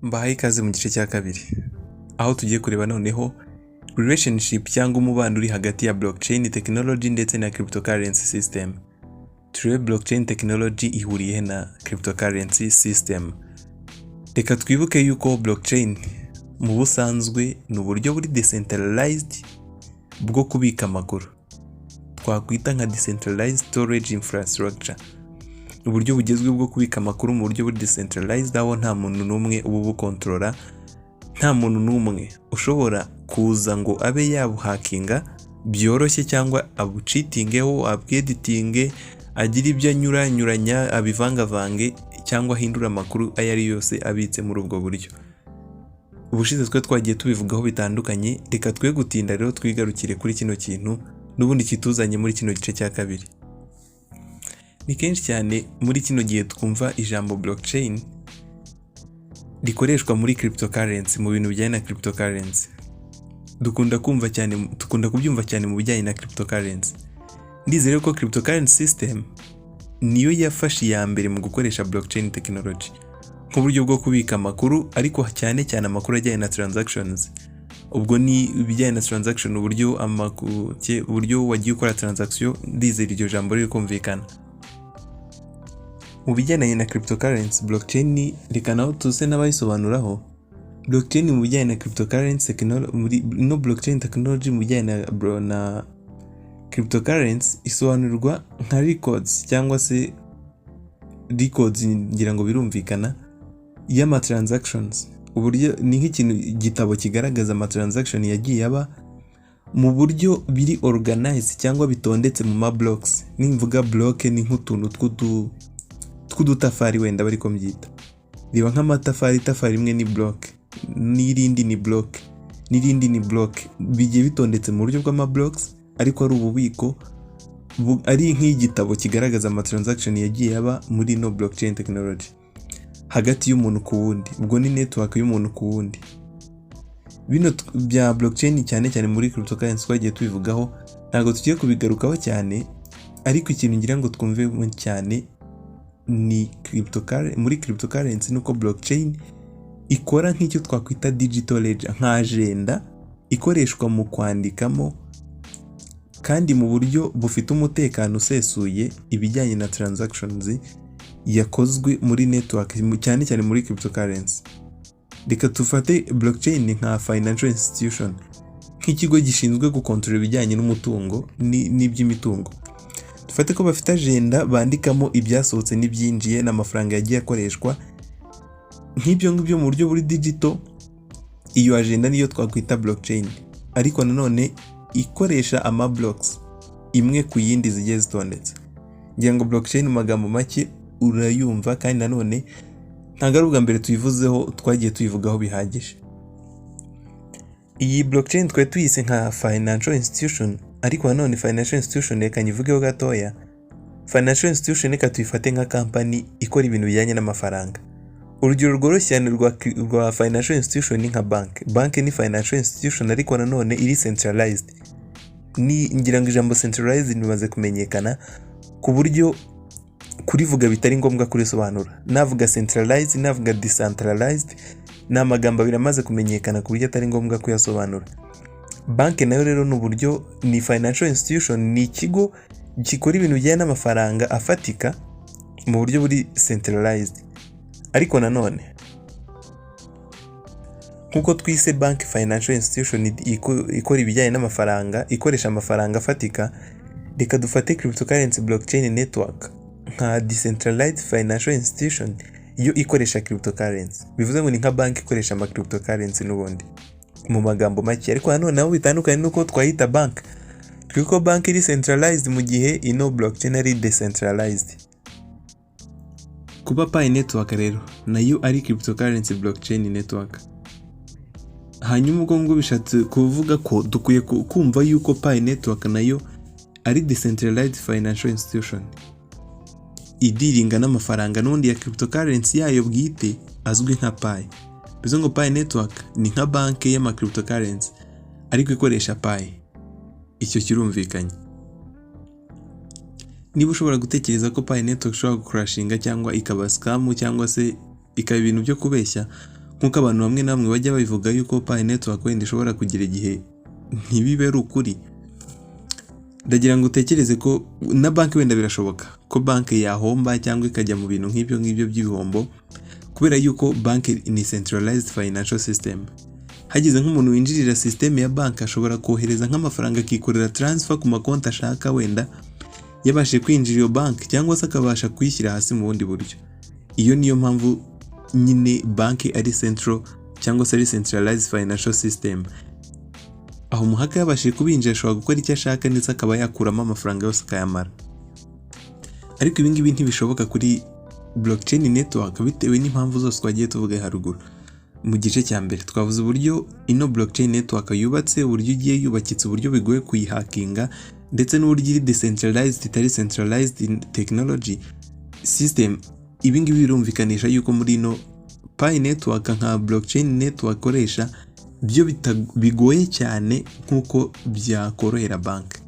Mbahaye ikaze mu gice cya kabiri, aho tugiye kureba noneho relationship cyangwa umubano uri hagati ya blockchain technology ndetse na cryptocurrency system. Turebe blockchain technology ihuriye na cryptocurrency system. Reka twibuke yuko blockchain mu busanzwe ni uburyo buri decentralized bwo kubika amakuru. Twakwita nka decentralized storage infrastructure. Uburyo bugezweho bwo kubika amakuru mu buryo buri decentralized, aho nta muntu n'umwe ubu bukontorora, nta muntu n'umwe ushobora kuza ngo abe yabuhakinga byoroshye cyangwa abucitingeho, abweditinge, agira ibyo anyuranya, abivangavange cyangwa ahindura amakuru ayo ari yose abitse muri ubwo buryo. Ubushize twe twagiye tubivugaho bitandukanye, reka twe gutinda rero twigarukire kuri kino kintu n'ubundi kituzanye muri kino gice cya kabiri. Ni kenshi cyane muri kino gihe twumva ijambo blockchain rikoreshwa muri cryptocurrency, mu bintu bijyanye na cryptocurrency. Dukunda kubyumva cyane mu bijyanye na cryptocurrency. Ndizere ko cryptocurrency system niyo yafashe iya mbere mu gukoresha blockchain technology nk'uburyo bwo kubika amakuru, ariko cyane cyane amakuru ajyanye na transactions. Ubwo ni ibijyanye na transaction, uburyo wagiye ukora transaction. Ndizere iryo jambo riri kumvikana. Mu bijyanye na cryptocurrency, blockchain reka naho tuze n'abayisobanuraho. Blockchain mu bijyanye na cryptocurrency blockchain technology mu bijyanye na cryptocurrency isobanurwa nka records cyangwa se records, ngira ngo birumvikana, y'ama transactions. Uburyo ni nk'ikintu gitabo kigaragaza ama transaction yagiye aba mu buryo biri organized cyangwa bitondetse mu ma blocks. Nimvuga block ni nk'utuntu tw'udutafari wenda bari ko mbyita. Riba nk'amatafari, itafari imwe ni block, n'irindi ni block, n'irindi ni block, bigiye bitondetse mu buryo bw'ama blocks, ariko ari ububiko ari nk'igitabo kigaragaza ama transaction yagiye aba muri no blockchain technology hagati y'umuntu ku wundi. Ubwo ni network y'umuntu ku wundi. Bino bya blockchain cyane cyane muri cryptocurrency twagiye tubivugaho, ntabwo tugiye kubigarukaho cyane, ariko ikintu ngira ngo twumve cyane ni muri cryptocurrency nuko blockchain ikora nk'icyo twakwita digital ledger, nka agenda ikoreshwa mu kwandikamo kandi mu buryo bufite umutekano usesuye ibijyanye na transactions yakozwe muri network, cyane cyane muri cryptocurrency. Reka tufate blockchain nka financial institution, nk'ikigo gishinzwe gukontorora ibijyanye n'umutungo n'iby'imitungo. Dufate ko bafite agenda bandikamo ibyasohotse n'ibyinjiye n'amafaranga yagiye akoreshwa, nk'ibyo ngibyo mu buryo buri digital. Iyo agenda niyo twakwita blockchain, ariko nanone ikoresha ama blocks imwe ku yindi zigiye zitondetse. Ngira ngo blockchain mu magambo make urayumva, kandi nanone ntabwo ari ubwa mbere tuyivuzeho, twagiye tuyivugaho bihagije. Iyi blockchain twe tuyise nka financial institution, ariko nanone financial institution reka nyivugeho gatoya. Financial institution reka tuyifate nka company ikora ibintu bijyanye n'amafaranga. Urugero rworoshye cyane rwa financial institution ni nka bank ni financial institution, ariko nanone iri centralized. Ngira ngo ijambo centralized rimaze kumenyekana ku buryo kurivuga bitari ngombwa kurisobanura. Navuga centralized, navuga decentralized, ni amagambo abiri amaze kumenyekana ku buryo atari ngombwa kuyasobanura. Bank nayo rero ni financial institution, ni ikigo gikora ibintu bijyanye n'amafaranga afatika mu buryo buri centralized. Ariko nanone nkuko twise bank financial institution ikora ibijyanye n'amafaranga, ikoresha amafaranga afatika, reka dufate cryptocurrency blockchain network nka decentralized financial institution, iyo ikoresha cryptocurrency. Bivuze ngo ni nka bank ikoresha ama cryptocurrency n'ubundi mu magambo make, ariko nanone aho bitandukanye nuko twayita bank. Twiko bank iri centralized mu gihe ino blockchain ari decentralized. Kuba Pi network rero nayo ari cryptocurrency blockchain network. Hanyuma ubwo ngo bishatse kuvuga ko dukwiye kumva yuko Pi network nayo ari decentralized financial institution idiringa n'amafaranga n'undi ya cryptocurrency yayo bwite azwi nka Pi. Bivuze ngo Pi network ni nka bank y'ama cryptocurrency ariko ikoresha Pi. Icyo kirumvikanye. Niba ushobora gutekereza ko Pi network ishobora gucrashinga cyangwa ikaba scam cyangwa se ikaba ibintu byo kubeshya, nkuko abantu bamwe na bamwe bajya babivuga yuko Pi network wenda ishobora kugira igihe ntibibe ari ukuri. Ndagira ngo utekereze ko na banki wenda birashoboka ko banki yahomba cyangwa ikajya mu bintu nk'ibyo by'ibihombo, kubera yuko banki ni centralized financial system. Hagize nk'umuntu winjirira system ya banki ashobora kohereza nk'amafaranga akikorera transfer ku makonti ashaka, wenda yabashe kwinjira iyo banki cyangwa se akabasha kuyishyira hasi mu bundi buryo. Iyo niyo mpamvu nyine banki ari central cyangwa se ari centralized financial system. Aho umuhaka yabashije kubinjira ashobora gukora icyo ashaka ndetse akaba yakuramo amafaranga yose akayamara. Ariko ibi ngibi ntibishoboka kuri blockchain network bitewe n'impamvu zose twagiye tuvuga haruguru. Mu gice cya mbere twavuze uburyo ino blockchain network yubatse, uburyo igiye yubakitse, uburyo bigoye kuyihakinga, ndetse n'uburyo iri decentralized itari centralized in technology system. Ibi ngibi birumvikanisha yuko muri ino Pi network nka blockchain network koresha byo bigoye cyane nkuko byakorohera banki.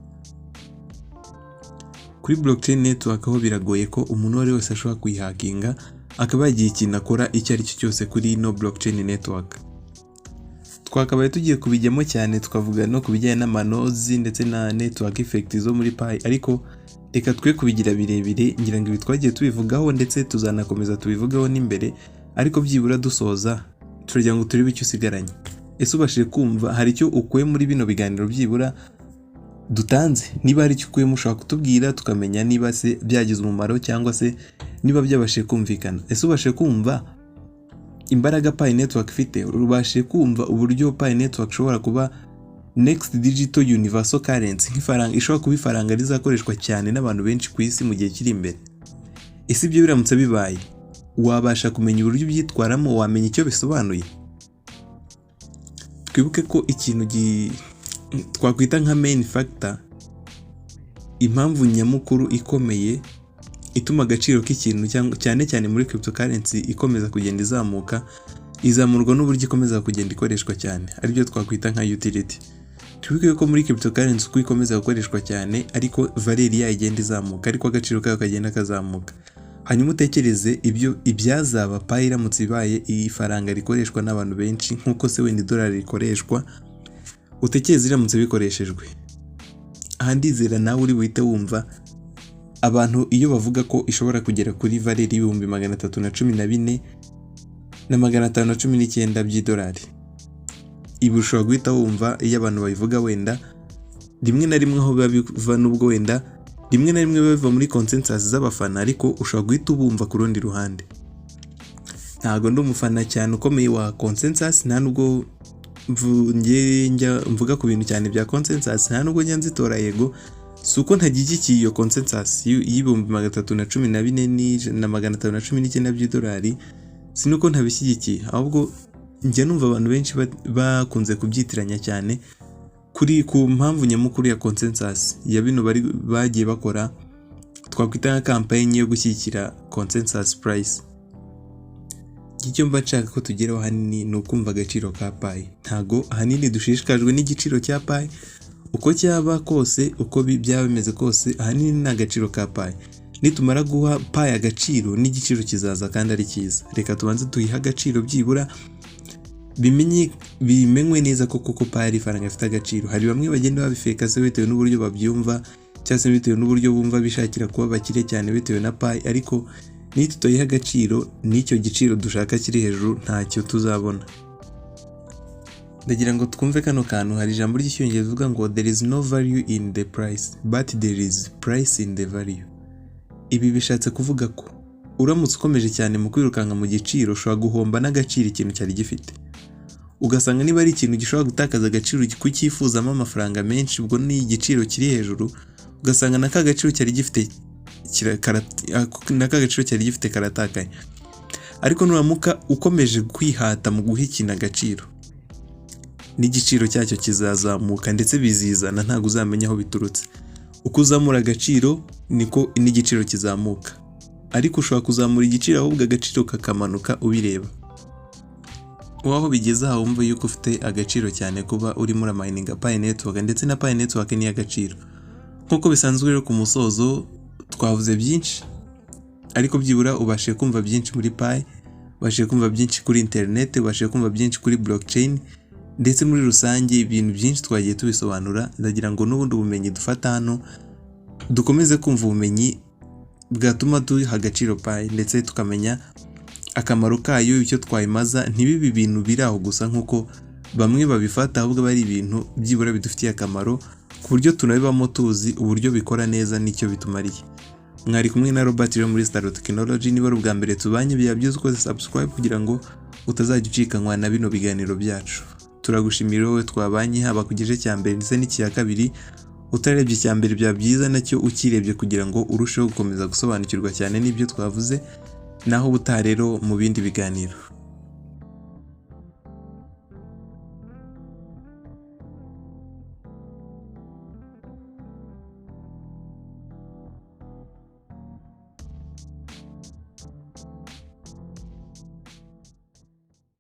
Kuri blockchain network aho biragoye ko umuntu wari wese ashobora kuyihakinga akaba yagiye ikintu akora icyo ari cyo cyose kuri ino blockchain network. Twakabaye tugiye kubijyamo cyane tukavuga no kubijyanye n'amanozi ndetse na network effect zo muri Pi, ariko reka twe kubigira birebire. Ngira ngo ibi twagiye tubivugaho ndetse tuzanakomeza tubivugaho n'imbere, ariko byibura dusoza turagira ngo turebe icyo usigaranye. Ese ubashije kumva hari icyo ukuye muri bino biganiro byibura dutanze? Niba hari icyo ukuyemo ushobora kutubwira tukamenya niba se byagize umumaro cyangwa se niba byabashije kumvikana. Ese ubashije kumva imbaraga Pi network ifite? Ubashije kumva uburyo Pi network ishobora kuba next digital universal currency, nk'ifaranga ishobora kuba ifaranga rizakoreshwa cyane n'abantu benshi ku isi mu gihe kiri imbere? Ese ibyo biramutse bibaye wabasha kumenya uburyo byitwaramo, wamenya icyo bisobanuye? Twibuke ko ikintu twakwita nka main factor, impamvu nyamukuru ikomeye ituma agaciro k'ikintu cyane cyane muri cryptocurrency ikomeza kugenda izamurwa n'uburyo ikomeza kugenda ikoreshwa cyane, aribyo twakwita nka utility. Twibuke ko muri cryptocurrency uko ikomeza gukoreshwa cyane ariko valeur yayo igenda izamuka, ariko agaciro kayo kagenda kazamuka. Hanyuma utekereze ibyazaba Pi iramutse ibaye ifaranga rikoreshwa n'abantu benshi nkuko se wenda idolari rikoreshwa. Utekereze iramutse bikoreshejwe, aha ndizera nawe uri buhite wumva abantu iyo bavuga ko ishobora kugera kuri valeur y'ibihumbi 314,519 by'idolari. Ibi ushobora guhita wumva iyo abantu babivuga, wenda rimwe na rimwe aho biva n'ubwo wenda rimwe na rimwe biva muri consensus z'abafana, ariko ushobora guhita ubumva ku rundi ruhande. Ntago ndi umufana cyane ukomeye wa consensus, nta nubwo mvuga ku bintu cyane bya consensus, nta nubwo njya nzitora yego, si uko ntagikiye iyo consensus y'ibihumbi 314,519 by'idolari, si nuko ntabishyigikiye, ahubwo njya numva abantu benshi bakunze kubyitiranya cyane ku mpamvu nyamukuru ya consensus ya bino bagiye bakora twakwita nka campaign yo gushyigikira consensus price. Icyo mba nshaka ko tugeraho hanini ni ukumva agaciro ka Pi. Ntago ahanini dushishikajwe n'igiciro cya Pi uko cyaba kose, uko byaba bimeze kose, ahanini ni agaciro ka Pi. Nitumara guha Pi agaciro n'igiciro kizaza kandi ari cyiza. Reka tubanze tuyiha agaciro byibura bimenywe neza ko koko Pi ari ifaranga ifite agaciro. Hari bamwe bagenda babifeka se bitewe n'uburyo babyumva cyangwa se bitewe n'uburyo bumva bishakira kuba bakire cyane bitewe na Pi, ariko nitutoyiha agaciro n'icyo giciro dushaka kiri hejuru ntacyo tuzabona. Ndagira ngo twumve kano kantu. Hari ijambo ry'icyongereza rivuga ngo there is no value in the price but there is price in the value. Ibi bishatse kuvuga ko uramutse ukomeje cyane mu kwirukanka mu giciro ushobora guhomba n'agaciro ikintu cyari gifite. Ugasanga niba ari ikintu gishobora gutakaza agaciro kucyifuzamo amafaranga menshi, ubwo ni igiciro kiri hejuru, ugasanga n'aka gaciro cyari gifite karatakaye. Ariko nuramuka ukomeje kwihata mu guha ikintu agaciro, n'igiciro cyacyo kizazamuka ndetse bizizana, ntabwo uzamenya aho biturutse. Uko uzamura agaciro niko n'igiciro kizamuka, ariko ushobora kuzamura igiciro ahubwo agaciro kakamanuka ubireba. Waho bigeze aho wumva yuko ufite agaciro cyane kuba urimo uramininga Pi network, ndetse na Pi network ni agaciro. Nkuko bisanzwe rero ku musozo twavuze byinshi, ariko byibura ubashije kumva byinshi muri Pi, ubashije kumva byinshi kuri internet, ubashije kumva byinshi kuri blockchain, ndetse muri rusange ibintu byinshi twagiye tubisobanura. Ndagira ngo n'ubundi ubumenyi dufata hano dukomeze kumva ubumenyi bwatuma duha agaciro Pi, ndetse tukamenya akamaro kayo, icyo twayimaza, ntibibe ibintu biri aho gusa nk'uko bamwe babifata, ahubwo bari ibintu byibura bidufitiye akamaro ku buryo tunabibamo tuzi uburyo bikora neza n'icyo bitumariye. Mwari kumwe na Robert rero muri Star Technology. Niba ari ubwa mbere tubanye, byaba byiza ukoze subscribe kugira ngo utazajya ucikanwa na bino biganiro byacu. Turagushimira wowe twabanye, haba ku gice cya mbere ndetse n'icya kabiri. Utarebye icya mbere byaba byiza nacyo ukirebye kugira ngo urusheho gukomeza gusobanukirwa cyane n'ibyo twavuze, naho ubutaha rero mu bindi biganiro.